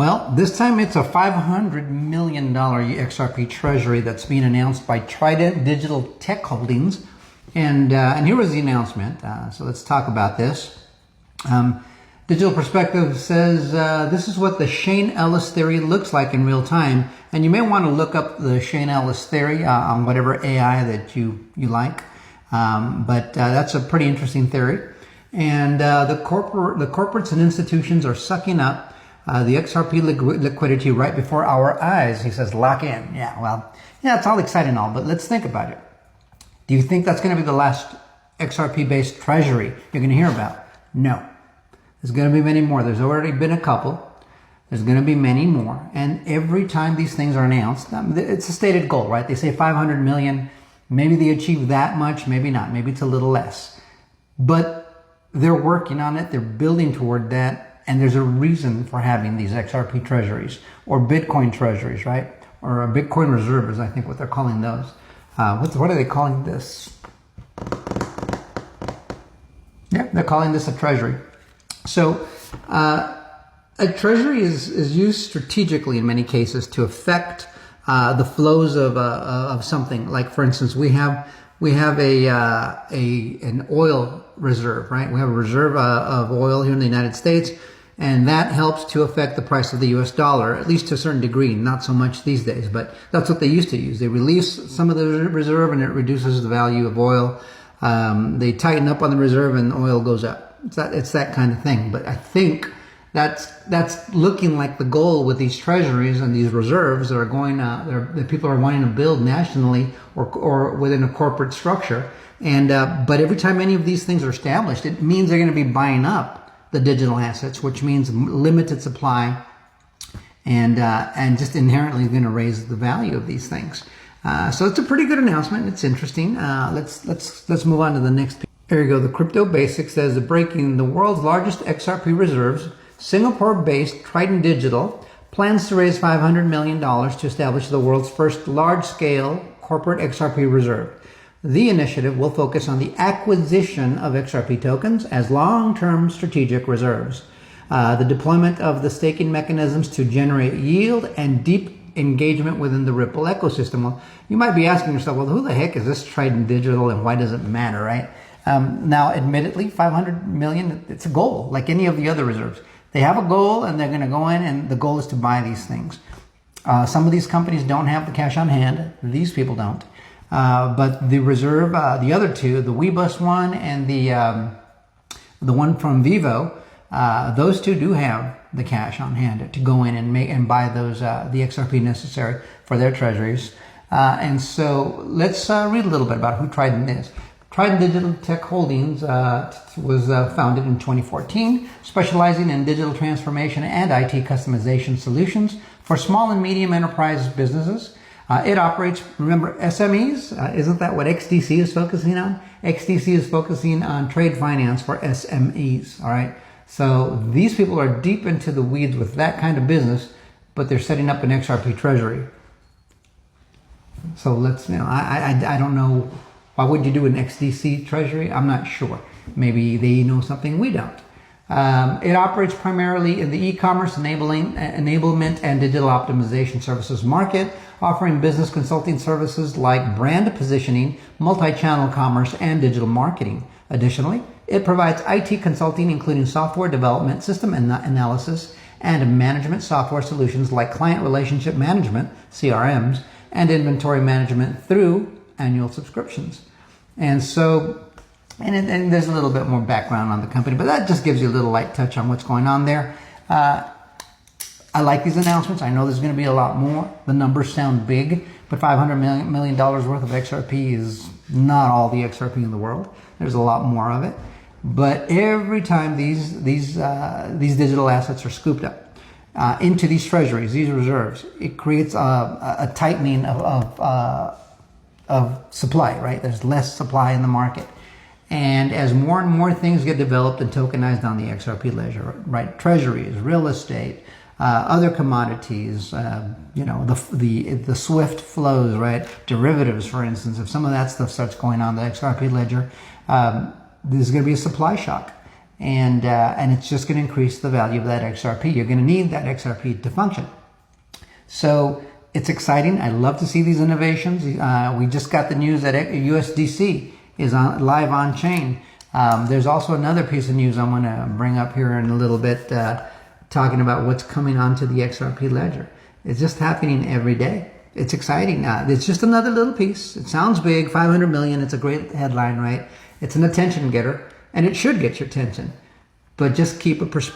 Well, this time it's a $500 million XRP treasury that's being announced by Trident Digital Tech Holdings. And here was the announcement. So let's talk about this. Digital Perspective says this is what the Shane Ellis theory looks like in real time. And you may want to look up the Shane Ellis theory on whatever AI that you like. But that's a pretty interesting theory. And the corporates and institutions are sucking up the XRP liquidity right before our eyes. He says, lock in. Yeah, well, yeah, it's all exciting and all, but let's think about it. Do you think that's going to be the last XRP-based treasury you're going to hear about? No. There's going to be many more. There's already been a couple. There's going to be many more. And every time these things are announced, it's a stated goal, right? They say 500 million. Maybe they achieve that much, maybe not. Maybe it's a little less. But they're working on it. They're building toward that. And there's a reason for having these XRP treasuries or Bitcoin treasuries, right? Or Bitcoin reserves, I think what they're calling those. What are they calling this? Yeah, they're calling this a treasury. So a treasury is used strategically in many cases to affect the flows of something. Like, for instance, we have an oil reserve, right? We have a reserve of oil here in the United States, and that helps to affect the price of the US dollar, at least to a certain degree, not so much these days, but that's what they used to use. They release some of the reserve and it reduces the value of oil. They tighten up on the reserve and oil goes up. It's that kind of thing. But I think that's looking like the goal with these treasuries and these reserves that are going that people are wanting to build nationally or within a corporate structure. And but every time any of these things are established, it means they're going to be buying up the digital assets, which means limited supply, and just inherently going to raise the value of these things. So it's a pretty good announcement. It's interesting. Let's move on to the next page. Here you go. The Crypto Basics says breaking the world's largest XRP reserves. Singapore-based Trident Digital plans to raise $500 million to establish the world's first large-scale corporate XRP reserve. The initiative will focus on the acquisition of XRP tokens as long-term strategic reserves, the deployment of the staking mechanisms to generate yield, and deep engagement within the Ripple ecosystem. Well, you might be asking yourself, well, who the heck is this Trident Digital and why does it matter, right? Now, admittedly, 500 million, it's a goal, like any of the other reserves. They have a goal and they're going to go in and the goal is to buy these things. Some of these companies don't have the cash on hand. These people don't. But the reserve, the other two, the Weebus one and the one from Vivo, those two do have the cash on hand to go in and buy those the XRP necessary for their treasuries. And so let's read a little bit about who Trident is. Trident Digital Tech Holdings was founded in 2014, specializing in digital transformation and IT customization solutions for small and medium enterprise businesses. It operates, remember, SMEs? Isn't that what XDC is focusing on? XDC is focusing on trade finance for SMEs, all right? So these people are deep into the weeds with that kind of business, but they're setting up an XRP treasury. So let's, I don't know, why would you do an XDC treasury? I'm not sure. Maybe they know something we don't. It operates primarily in the e-commerce enablement and digital optimization services market, offering business consulting services like brand positioning, multi-channel commerce, and digital marketing. Additionally, it provides IT consulting, including software development, system analysis, and management software solutions like client relationship management, CRMs, and inventory management through annual subscriptions. And so, and there's a little bit more background on the company, but that just gives you a little light touch on what's going on there. I like these announcements. I know there's going to be a lot more. The numbers sound big, but $500 million worth of XRP is not all the XRP in the world. There's a lot more of it. But every time these digital assets are scooped up into these treasuries, these reserves, it creates a tightening of supply, right? There's less supply in the market. And as more and more things get developed and tokenized on the XRP ledger, right? Treasuries, real estate, other commodities, the SWIFT flows, right? Derivatives, for instance, if some of that stuff starts going on the XRP ledger, there's going to be a supply shock. and it's just going to increase the value of that XRP. You're going to need that XRP to function. So it's exciting. I love to see these innovations. We just got the news that USDC is live on chain. There's also another piece of news I'm going to bring up here in a little bit, talking about what's coming onto the XRP ledger. It's just happening every day. It's exciting. It's just another little piece. It sounds big, 500 million. It's a great headline, right? It's an attention getter, and it should get your attention. But just keep a perspective.